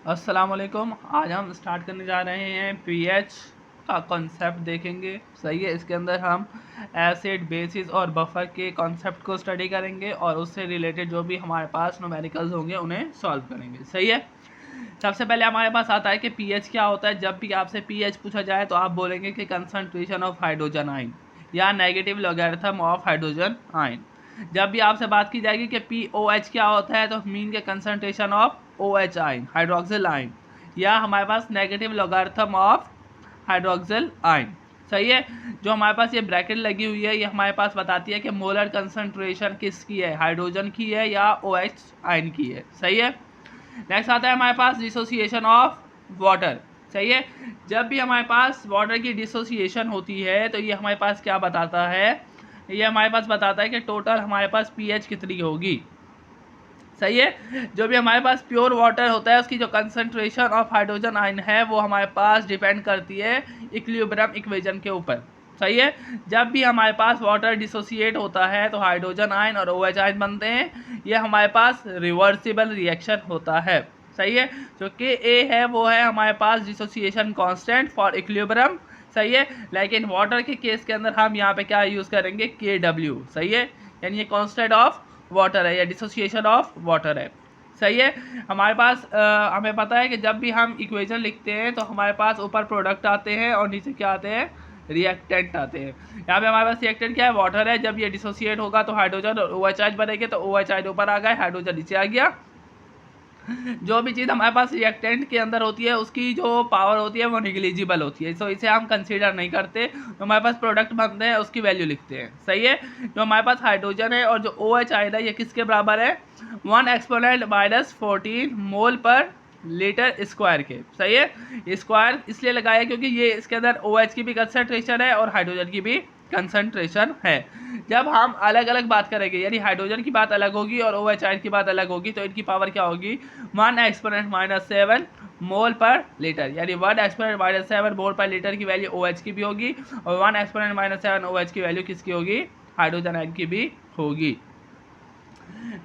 अस्सलाम वालेकुम। आज हम स्टार्ट करने जा रहे हैं पीएच का कॉन्सेप्ट देखेंगे। सही है, इसके अंदर हम एसिड, बेसिस और बफर के कॉन्सेप्ट को स्टडी करेंगे और उससे रिलेटेड जो भी हमारे पास न्यूमेरिकल्स होंगे उन्हें सॉल्व करेंगे। सही है, सबसे पहले हमारे पास आता है कि पीएच क्या होता है। जब भी आपसे पीएच पूछा जाए तो आप बोलेंगे कि कंसंट्रेशन ऑफ हाइड्रोजन आयन या negative logarithm of hydrogen ion. जब भी आपसे बात की जाएगी कि पीओएच क्या होता है तो मीन के concentration of OH ion, hydroxyl ion, या हमारे पास negative logarithm of hydroxyl ion. सही है, जो हमारे पास ये ब्रैकेट लगी हुई है ये हमारे पास बताती है कि मोलर कंसंट्रेशन किसकी है, हाइड्रोजन की है या ओएच आयन की है। सही है, नेक्स्ट आता है हमारे पास डिसोसिएशन ऑफ वाटर। सही है, जब भी हमारे पास वाटर की डिसोसिएशन होती है तो ये हमारे पास क्या बताता है, ये हमारे पास बताता है कि टोटल हमारे पास पीएच कितनी होगी। सही है, जो भी हमारे पास प्योर वाटर होता है उसकी जो कंसंट्रेशन ऑफ हाइड्रोजन आयन है वो हमारे पास डिपेंड करती है इक्विलिब्रियम इक्वेशन के ऊपर। सही है, जब भी हमारे पास वाटर डिसोसिएट होता है तो हाइड्रोजन आयन और OH आयन बनते हैं। ये हमारे पास रिवर्सिबल रिएक्शन होता है। सही है, जो के ए है वो है हमारे पास डिसोसिएशन कांस्टेंट फॉर इक्विलिब्रियम। सही है, लेकिन वाटर के केस के अंदर हम यहाँ पे क्या यूज़ करेंगे, KW। सही है, यानी ये कांस्टेंट ऑफ वाटर है या डिसोसिएशन ऑफ वाटर है। सही है, हमारे पास हमें पता है कि जब भी हम इक्वेशन लिखते हैं तो हमारे पास ऊपर प्रोडक्ट आते हैं और नीचे क्या आते हैं, रिएक्टेंट आते हैं। यहाँ पे हमारे पास रिएक्टेंट क्या है, वाटर है। जब ये डिसोसिएट होगा तो हाइड्रोजन और OH आयन बनेंगे, तो OH आयन ऊपर आ गए, हाइड्रोजन नीचे आ गया। जो भी चीज़ हमारे पास रिएक्टेंट के अंदर होती है उसकी जो पावर होती है वो निग्लिजिबल होती है, सो इसे हम कंसीडर नहीं करते। तो हमारे पास प्रोडक्ट बनते हैं उसकी वैल्यू लिखते हैं। सही है, जो हमारे पास हाइड्रोजन है और जो OH आयन है ये किसके बराबर है, 1 एक्सपोनेंट -14 मोल पर लीटर स्क्वायर के। सही है, स्क्वायर इसलिए लगाया क्योंकि ये इसके अंदर OH की भी कंसंट्रेशन है और हाइड्रोजन की भी कंसंट्रेशन है। जब हम अलग अलग बात करेंगे यानी हाइड्रोजन की बात अलग होगी और OH आयन की बात अलग होगी तो इनकी पावर क्या होगी, 1 एक्सपोनेंट -7 मोल पर लीटर, यानी 1 एक्सपोनेंट -7 मोल पर लीटर की वैल्यू OH की भी होगी और 1 एक्सपोनेंट -7 OH की वैल्यू किसकी होगी, हाइड्रोजन आयन की भी होगी।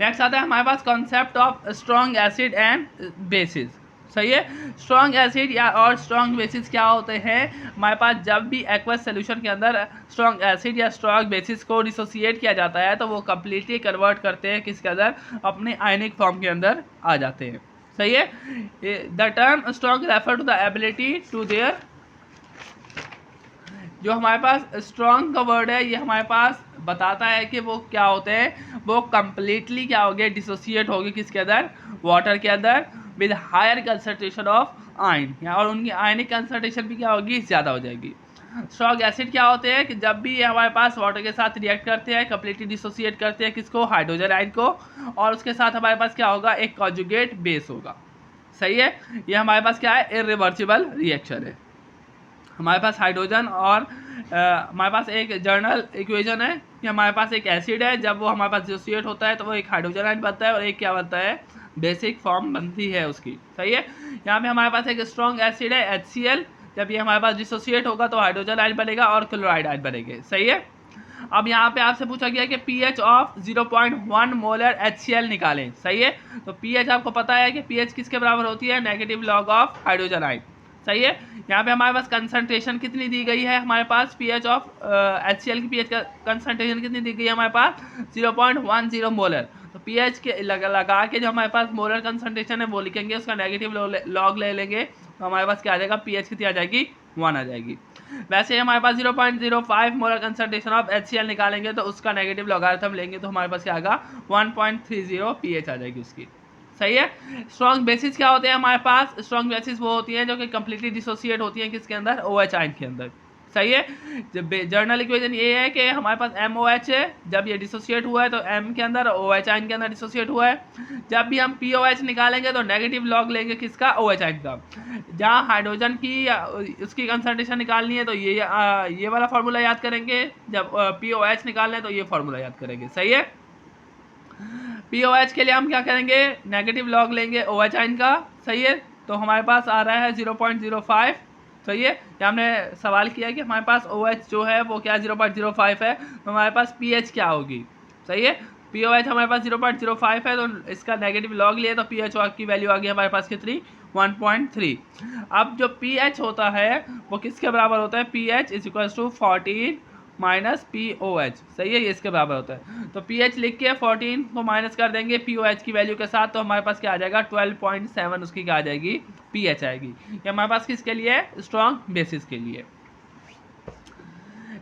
नेक्स्ट आता है हमारे पास concept of strong acid and bases. सही है, स्ट्रॉन्ग एसिड या और स्ट्रॉन्ग बेसिस क्या होते हैं, हमारे पास जब भी एक्वस सोल्यूशन के अंदर स्ट्रॉन्ग एसिड या स्ट्रॉन्ग बेसिस को डिसोसिएट किया जाता है तो वो कम्प्लीटली कन्वर्ट करते हैं किसके अंदर, अपने आयनिक फॉर्म के अंदर आ जाते हैं। सही है, the term strong refer to the ability to there, जो हमारे पास स्ट्रॉन्ग का वर्ड है ये हमारे पास बताता है कि वो क्या होते हैं, वो कम्प्लीटली क्या हो गए, डिसोसिएट हो गए किसके अंदर, वाटर के अंदर with higher concentration of ion, और उनकी आयनिक कंसंट्रेशन भी क्या होगी, ज़्यादा हो जाएगी। स्ट्रॉन्ग एसिड क्या होते हैं कि जब भी ये हमारे पास वाटर के साथ रिएक्ट करते हैं कम्प्लीटली डिसोसिएट करते हैं किसको, हाइड्रोजन आयन को, और उसके साथ हमारे पास क्या होगा, एक कॉन्जुगेट बेस होगा। सही है, ये हमारे पास क्या है, इरिवर्सिबल रिएक्शन है। हमारे पास हाइड्रोजन और हमारे पास एक जर्नल इक्वेशन है कि हमारे पास एक एसिड है, जब वो हमारे पास डिसोसिएट होता है तो वो एक हाइड्रोजन आयन बनता है और एक क्या बनता है, बेसिक फॉर्म बनती है उसकी। सही है, यहाँ पे हमारे पास एक स्ट्रॉन्ग एसिड है HCl, जब ये हमारे पास डिसोसिएट होगा तो हाइड्रोजन आयन बनेगा और क्लोराइड आयन बनेंगे। सही है, अब यहाँ पे आपसे पूछा गया कि pH ऑफ 0.1 मोलर HCl निकालें। सही है, तो pH आपको पता है कि pH किसके बराबर होती है, negative log of hydrogen ion. सही है, यहाँ पे हमारे पास कंसंट्रेशन कितनी दी गई है, हमारे पास pH ऑफ HCl की pH का कंसंट्रेशन कितनी दी गई है, हमारे पास 0.10 मोलर। तो pH के लगा के जो हमारे पास मोलर कंसंट्रेशन है वो लिखेंगे, उसका नेगेटिव लॉग ले लेंगे तो हमारे पास क्या आ जाएगा, pH कितनी आ जाएगी, 1 आ जाएगी। वैसे हमारे पास 0.05 मोलर कंसंट्रेशन ऑफ HCl निकालेंगे तो उसका नेगेटिव लॉगरिथम लेंगे तो हमारे पास क्या आएगा, 1.30 pH आ जाएगी उसकी। सही है, स्ट्रॉन्ग बेसिस क्या होते हैं, हमारे पास स्ट्रॉन्ग बेसिस वो होती हैं जो कि कम्प्लीटली डिसोसिएट होती हैं किसके अंदर, OH आयन के अंदर। सही है, जब जर्नल इक्वेशन ये है कि हमारे पास MOH है, जब ये डिसोसिएट हुआ है तो M के अंदर, OH आयन के अंदर डिसोसिएट हुआ है। जब भी हम POH निकालेंगे तो नेगेटिव लॉग लेंगे किसका, OH आयन का। जहाँ हाइड्रोजन की उसकी कंसंट्रेशन निकालनी है तो ये वाला फार्मूला याद करेंगे, जब POH निकालना है तो ये फार्मूला याद करेंगे। सही है, POH के लिए हम क्या करेंगे, नेगेटिव लॉग लेंगे OH आयन का। सही है, तो हमारे पास आ रहा है 0.05। सही है, यहाँ हमने सवाल किया कि हमारे पास OH जो है वो क्या 0.05 है, तो हमारे पास pH क्या होगी। सही है, POH हमारे पास 0.05 है, तो इसका नेगेटिव लॉग लिया तो PHO की वैल्यू आ गई हमारे पास कितनी, 1.3। अब जो pH होता है वो किसके बराबर होता है, pH is equal to 14 minus POH, सही है, ये इसके बराबर होता है। तो pH लिख के 14 को माइनस कर देंगे POH की वैल्यू के साथ, तो हमारे पास क्या आ जाएगा, 12.7 उसकी क्या आ जाएगी, pH आएगी। ये हमारे पास किसके लिए, स्ट्रॉन्ग बेसिस के लिए।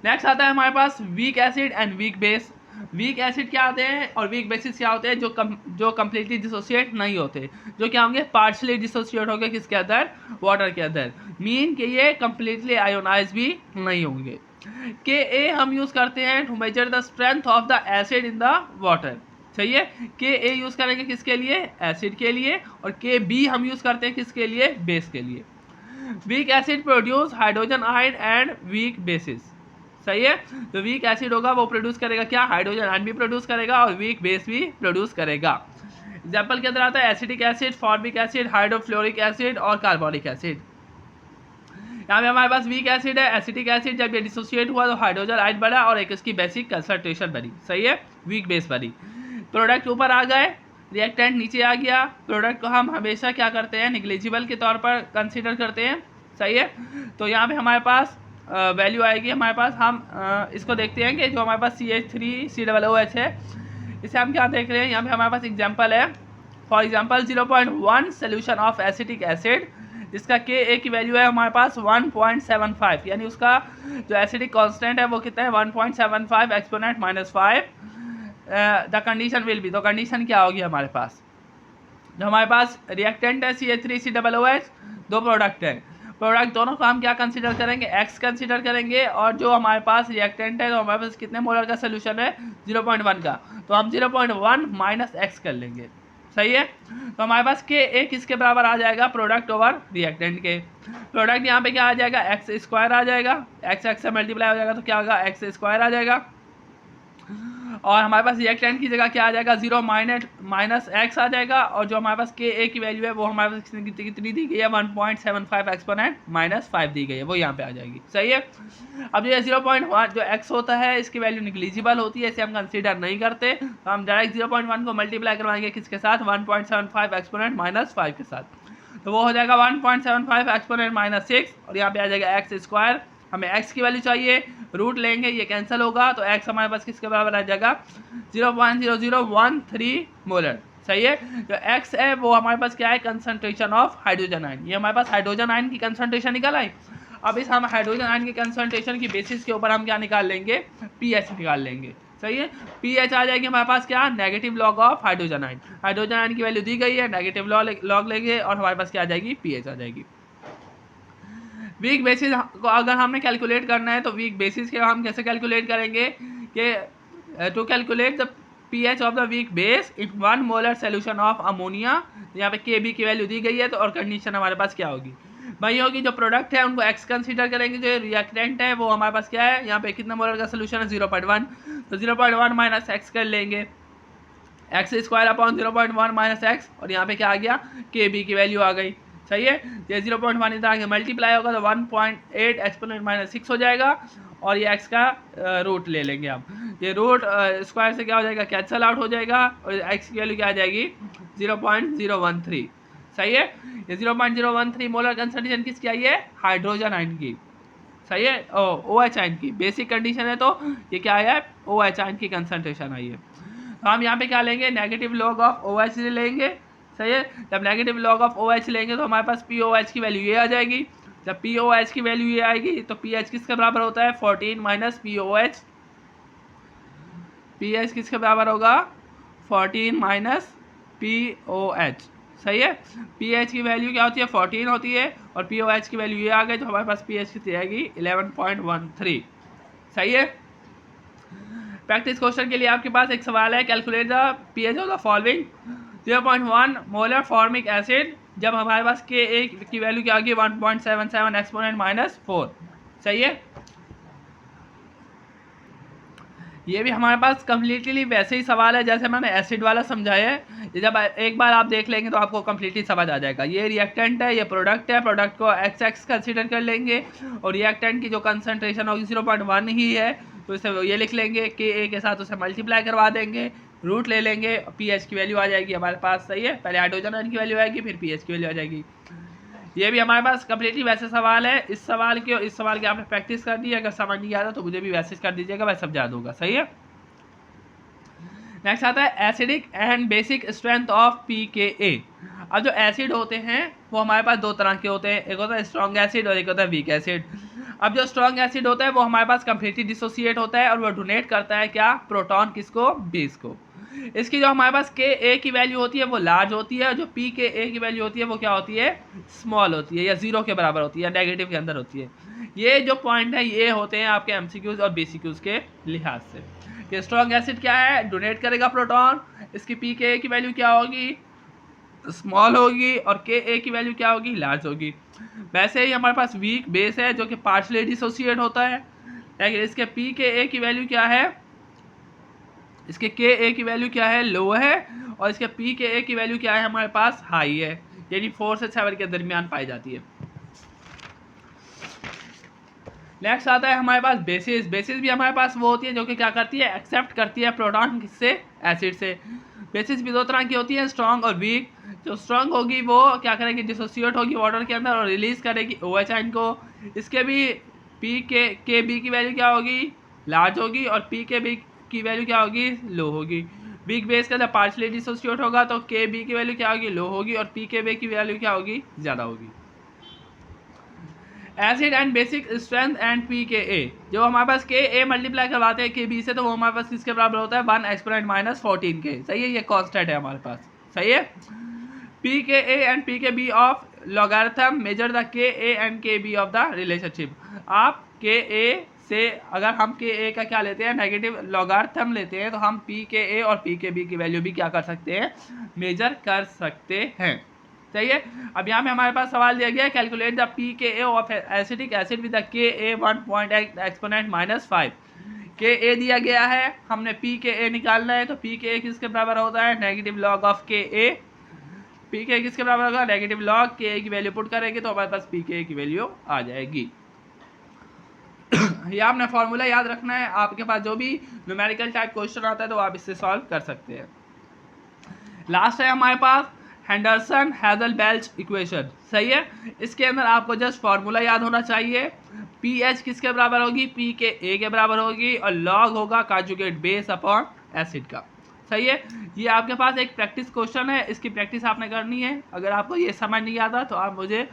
नेक्स्ट आता है हमारे पास weak acid and weak base. Weak acid क्या आते हैं और वीक बेसिस क्या होते हैं, जो कंप्लीटली डिसोसिएट नहीं होते, जो क्या होंगे, पार्शली डिसोसिएट होंगे किसके अंदर, वाटर के अंदर, मीन कि ये कंप्लीटली आयोनाइज भी नहीं होंगे। के ए हम यूज करते हैं to measure the strength of the acid in the water, सही है। के ए यूज करेंगे किसके लिए, एसिड के लिए, और के बी हम यूज करते हैं किसके लिए, बेस के लिए। Weak acid produce hydrogen ion and weak basis, सही है। तो वीक एसिड होगा वो प्रोड्यूस करेगा क्या, हाइड्रोजन आयन भी प्रोड्यूस करेगा और वीक बेस भी प्रोड्यूस करेगा। एग्जाम्पल के अंदर आता है acetic acid, formic acid, hydrofluoric acid और कार्बोनिक एसिड। यहाँ पे हमारे पास वीक एसिड है, एसिटिक एसिड, जब ये डिसोसिएट हुआ तो हाइड्रोजन आयन बढ़ा और एक इसकी बेसिक कंसंट्रेशन बनी, सही है, वीक बेस बनी। प्रोडक्ट ऊपर आ गए, रिएक्टेंट नीचे आ गया। प्रोडक्ट को हम हमेशा क्या करते हैं, निग्लिजिबल के तौर पर कंसीडर करते हैं, सही है। तो यहाँ पे हमारे पास वैल्यू आएगी हमारे पास, हम इसको देखते हैं कि जो हमारे पास CH3COOH है, इसे हम क्या देख रहे हैं, यहाँ पे हमारे पास एग्जांपल है। For example 0.1 solution of acetic acid, जिसका के की वैल्यू है हमारे पास 1.75, यानी उसका जो एसिडिक कांस्टेंट है वो कितना है, 1.75 exponent -5। The condition will be, तो कंडीशन क्या होगी हमारे पास, जो हमारे पास रिएक्टेंट है CH3COOH, दो प्रोडक्ट है, प्रोडक्ट दोनों को हम क्या कंसीडर करेंगे, X कंसीडर करेंगे, और जो हमारे पास रिएक्टेंट है तो हमारे पास कितने मोलर का सोल्यूशन है, 0.1 का, तो हम 0.1 माइनस X कर लेंगे, सही है। तो हमारे पास के किसके बराबर आ जाएगा, प्रोडक्ट ओवर रिएक्टेंट के। प्रोडक्ट यहाँ पे क्या आ जाएगा, x² आ जाएगा, x से मल्टीप्लाई हो जाएगा तो क्या होगा, x² आ जाएगा, और हमारे पास रिएक्टेंट की जगह क्या आ जाएगा, 0 माइनस x आ जाएगा, और जो हमारे पास के की वैल्यू है वो हमारे पास कितनी दी गई है, 1.75 एक्सपोनेंट -5 दी गई है, वो यहाँ पे आ जाएगी, सही है। अब ये 0.1 जो x होता है इसकी वैल्यू निग्लिजिबल होती है, इसे हम कंसीडर नहीं करते, तो हम डायरेक्ट 0.1 को मल्टीप्लाई करवाएंगे किसके साथ, 1.75 एक्सपोनेंट -5 के साथ, तो वो हो जाएगा 1.75 एक्सपोनेंट -6, और यहाँ पे आ जाएगा x²। हमें x की वैल्यू चाहिए, रूट लेंगे, ये कैंसिल होगा, तो x हमारे पास किसके बराबर आ जाएगा, 0.0013 मोलर, सही है। जो x है वो हमारे पास क्या है, कंसंट्रेशन ऑफ हाइड्रोजन आयन, ये हमारे पास हाइड्रोजन आयन की कंसंट्रेशन निकल आई। अब इस हम हाइड्रोजन आयन की कंसंट्रेशन की बेसिस के ऊपर हम क्या निकाल लेंगे, pH निकाल लेंगे, सही है। pH आ जाएगी हमारे पास क्या, negative log of hydrogen ion, hydrogen ion की वैल्यू दी गई है, नेगेटिव लॉग लेंगे और हमारे पास क्या आ जाएगी, pH आ जाएगी। वीक बेसिस को अगर हमने कैलकुलेट करना है तो वीक बेसिस के हम कैसे कैलकुलेट करेंगे कि to calculate the pH of the weak base in 1 molar solution of ammonia, यहाँ पे Kb की वैल्यू दी गई है, तो और कंडीशन हमारे पास क्या होगी, वही होगी, जो प्रोडक्ट है उनको x कंसीडर करेंगे, जो रिएक्टेंट है वो हमारे पास क्या है, यहाँ पे कितना मोलर का सोल्यूशन है, 0.1, तो 0.1 माइनस x कर लेंगे, x² अपॉन 0.1 माइनस x, और यहाँ पे क्या आ गया, Kb की वैल्यू आ गई, सही है। ये 0.1 इधर आगे मल्टीप्लाई होगा तो 1.8 एक्सपोनेंट -6 हो जाएगा, और ये x का रूट ले लेंगे हम, ये रूट स्क्वायर से क्या हो जाएगा, कैंसल आउट हो जाएगा, और x की वैल्यू क्या आ जाएगी, 0.013, सही है। ये 0.013 मोलर कंसंट्रेशन किसकी आई है, हाइड्रोजन आयन की, सही है, OH आयन की, बेसिक कंडीशन है, तो ये क्या आया है, OH आयन की कंसंट्रेशन आई है। तो हम यहाँ पे क्या लेंगे, नेगेटिव लॉग ऑफ OH लेंगे, सही है। जब नेगेटिव लॉग ऑफ OH लेंगे तो हमारे पास POH की वैल्यू ये आ जाएगी, जब POH की वैल्यू ये आएगी तो pH किसके बराबर होता है, 14 माइनस POH, pH किसके बराबर होगा, 14 माइनस POH, सही है। pH की वैल्यू क्या होती है, 14 होती है, और POH की वैल्यू ये आ गई, तो हमारे पास pH कितनी आएगी, 11.13, सही है। प्रैक्टिस क्वेश्चन के लिए आपके पास एक सवाल है, calculate the pH of the following, 0.1 molar formic acid, जब हमारे पास के की वैल्यू क्या आ गई, 1.77 एक्सपोनेंट -4, सही है। ये भी हमारे पास कम्प्लीटली वैसे ही सवाल है जैसे मैंने एसिड वाला समझाया है, जब एक बार आप देख लेंगे तो आपको कम्प्लीटली समझ आ जाएगा। ये रिएक्टेंट है, ये प्रोडक्ट है, प्रोडक्ट को x कंसीडर कर लेंगे, और रिएक्टेंट की जो कंसंट्रेशन होगी 0.1 ही है, तो इसे ये लिख लेंगे, के साथ उसे मल्टीप्लाई करवा देंगे, रूट ले लेंगे, पीएच की वैल्यू आ जाएगी हमारे पास। सही है, पहले हाइड्रोजन आयन की वैल्यू आएगी, फिर पीएच की वैल्यू आ जाएगी। ये भी हमारे पास कम्प्लीटली वैसे सवाल है। इस सवाल के और इस सवाल की आपने प्रैक्टिस कर दी है। अगर समझ नहीं आ रहा तो मुझे भी मैसेज कर दीजिएगा, मैं समझा दूंगा। सही है। नेक्स्ट आता है acidic and basic strength of pKa। अब जो एसिड होते हैं वो हमारे पास दो तरह के होते हैं, एक होता है स्ट्रॉन्ग एसिड और एक होता है वीक एसिड। अब जो स्ट्रॉन्ग एसिड होता है वो हमारे पास कम्प्लीटली डिसोसिएट होता है और वो डोनेट करता है क्या, प्रोटॉन किसको, बेस को। इसकी जो हमारे पास Ka की वैल्यू होती है वो लार्ज होती है, और जो pKa की वैल्यू होती है वो क्या होती है, स्मॉल होती है, या जीरो के बराबर होती है, या नेगेटिव के अंदर होती है। ये जो पॉइंट है ये होते हैं आपके एमसीक्यूज और बीसीक्यूज के लिहाज से। कि स्ट्रॉन्ग एसिड क्या है, डोनेट करेगा प्रोटॉन, इसकी pKa की वैल्यू क्या होगी, स्मॉल होगी, और Ka की वैल्यू क्या होगी, लार्ज होगी। वैसे ही हमारे पास वीक बेस है जो कि पार्शियली डिसोसिएट होता है, लेकिन इसके pKa की वैल्यू क्या है, इसके Ka की वैल्यू क्या है, लो है, और इसके pKa की वैल्यू क्या है हमारे पास, हाई है, यानी 4 से 7 के दरमियान पाई जाती है। नेक्स्ट आता है हमारे पास बेसिस। बेसिस भी हमारे पास वो होती है जो कि क्या करती है, एक्सेप्ट करती है प्रोटॉन किससे, एसिड से। बेसिस भी दो तरह की होती है, स्ट्रॉन्ग और वीक। जो स्ट्रॉन्ग होगी वो क्या करेगी, डिसोसिएट होगी वाटर के अंदर और रिलीज करेगी OH आयन को। इसके भी Kb की वैल्यू क्या होगी, लार्ज होगी, और Pkb की वैल्यू क्या होगी, लो होगी। वीक बेस के अंदर पार्शियली डिसोसिएट होगा तो Kb की वैल्यू क्या होगी, लो होगी, और Pkb की वैल्यू क्या होगी, ज़्यादा होगी। Acid and basic strength and pKa, जो हमारे पास Ka मल्टीप्लाई करवाते हैं Kb से तो वो हमारे पास किसके बराबर होता है, 1 एक्सपोनेंट माइनस 14 के। सही है, ये कांस्टेंट है हमारे पास। सही है। pKa and pKb of logarithm measure the Ka and Kb of the relationship. आप Ka से अगर हम Ka का क्या लेते हैं, नेगेटिव लॉगरिथम लेते हैं, तो हम pKa और pKb की वैल्यू भी क्या कर सकते हैं, मेजर कर सकते हैं। सही है। अब यहाँ पे हमारे पास सवाल दिया गया है, calculate the pKa of acidic acid with the Ka 1 exponent minus 5। Ka दिया गया है, हमने pKa निकालना है, तो pKa किसके बराबर होता है, negative log of Ka। pKa किसके बराबर होगा, नेगेटिव लॉग Ka की वैल्यू पुट करेंगे तो हमारे पास pKa की वैल्यू आ जाएगी। ये आपने फॉर्मूला याद रखना है, आपके पास जो भी न्यूमेरिकल टाइप क्वेश्चन आता है तो आप इससे सॉल्व कर सकते हैं। लास्ट है हमारे पास हेंडरसन हेज़लबैच इक्वेशन। सही है, इसके अंदर आपको जस्ट फार्मूला याद होना चाहिए। पीएच किसके बराबर होगी, pKa के बराबर होगी, और लॉग होगा कॉन्जुगेट बेस अपॉन एसिड का। सही है, ये आपके पास एक प्रैक्टिस क्वेश्चन है, इसकी प्रैक्टिस आपने करनी है। अगर आपको ये समझ नहीं आता तो आप मुझे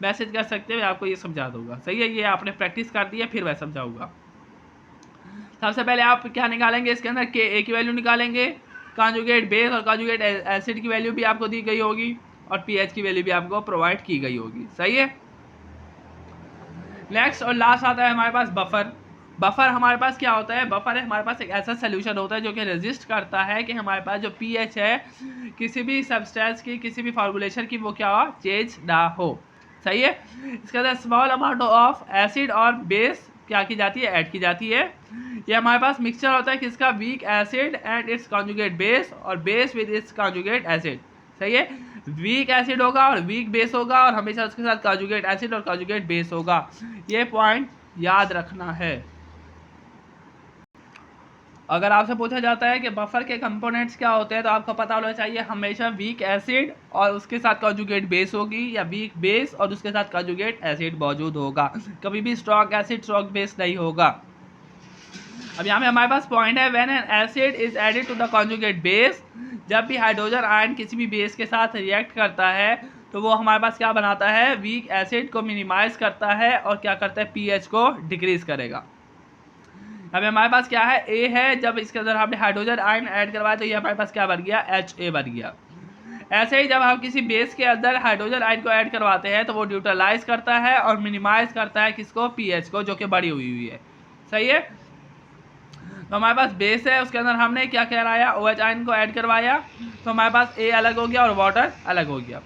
मैसेज कर सकते हैं, आपको ये समझा दूंगा। सही है, ये आपने प्रैक्टिस कर दी है, फिर मैं समझाऊंगा। सबसे पहले आप क्या निकालेंगे, इसके अंदर Ka की वैल्यू निकालेंगे, कॉन्जुगेट बेस और कॉन्जुगेट एसिड की वैल्यू भी आपको दी गई होगी, और पीएच की वैल्यू भी आपको प्रोवाइड की गई होगी। सही है। नेक्स्ट और लास्ट आता है हमारे पास बफर। बफर हमारे पास क्या होता है, बफर है हमारे पास एक ऐसा सोल्यूशन होता है जो कि रेजिस्ट करता है कि हमारे पास जो पीएच है किसी भी सब्सटेंस की, किसी भी फॉर्मुलेशन की, वो क्या हो, चेंज ना हो। सही है। इसके अंदर स्मॉल अमाउंट ऑफ एसिड और बेस क्या की जाती है, ऐड की जाती है। ये हमारे पास मिक्सचर होता है किसका, weak acid and its conjugate base, और base with its conjugate acid. सही है, वीक एसिड होगा और वीक बेस होगा, और हमेशा उसके साथ कॉन्जुगेट एसिड और कॉन्जुगेट बेस होगा। ये पॉइंट याद रखना है। अगर आपसे पूछा जाता है कि बफर के कंपोनेंट्स क्या होते हैं तो आपको पता होना चाहिए हमेशा वीक एसिड और उसके साथ कॉन्जुगेट बेस होगी, या वीक बेस और उसके साथ कॉन्जुगेट एसिड मौजूद होगा। कभी भी स्ट्रॉन्ग एसिड स्ट्रॉन्ग बेस नहीं होगा। अब यहाँ पे हमारे पास पॉइंट है, when an acid is added to the conjugate base, जब भी हाइड्रोजन आयन किसी भी बेस के साथ रिएक्ट करता है तो वो हमारे पास क्या बनाता है, वीक एसिड को मिनिमाइज करता है और क्या करता है, पीएच को डिक्रीज करेगा। अब हमारे पास क्या है, ए है, जब इसके अंदर हमने हाइड्रोजन आयन ऐड करवाया तो ये हमारे पास क्या बन गया, HA बन गया। ऐसे ही जब हम किसी बेस के अंदर हाइड्रोजन आयन को ऐड करवाते हैं तो वो न्यूट्रलाइज करता है और मिनिमाइज करता है किसको, पीएच को, जो कि बढ़ी हुई है। सही है। तो हमारे पास बेस है, उसके अंदर हमने क्या कराया, OH आयन को ऐड करवाया, तो हमारे पास A अलग हो गया और वाटर अलग हो गया।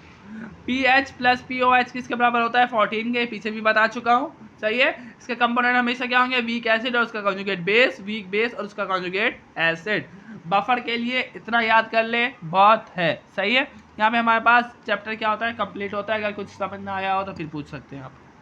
pH प्लस POH किसके बराबर होता है, 14 के, पीछे भी बता चुका हूँ। सही है। इसके कंपोनेंट हमेशा क्या होंगे, वीक एसिड और उसका कॉन्जुगेट बेस, वीक बेस और उसका कॉन्जुगेट एसिड। बफर के लिए इतना याद कर ले, बहुत है। सही है। यहाँ पे हमारे पास चैप्टर क्या होता है, कंप्लीट होता है। अगर कुछ समझ ना आया हो तो फिर पूछ सकते हैं आप।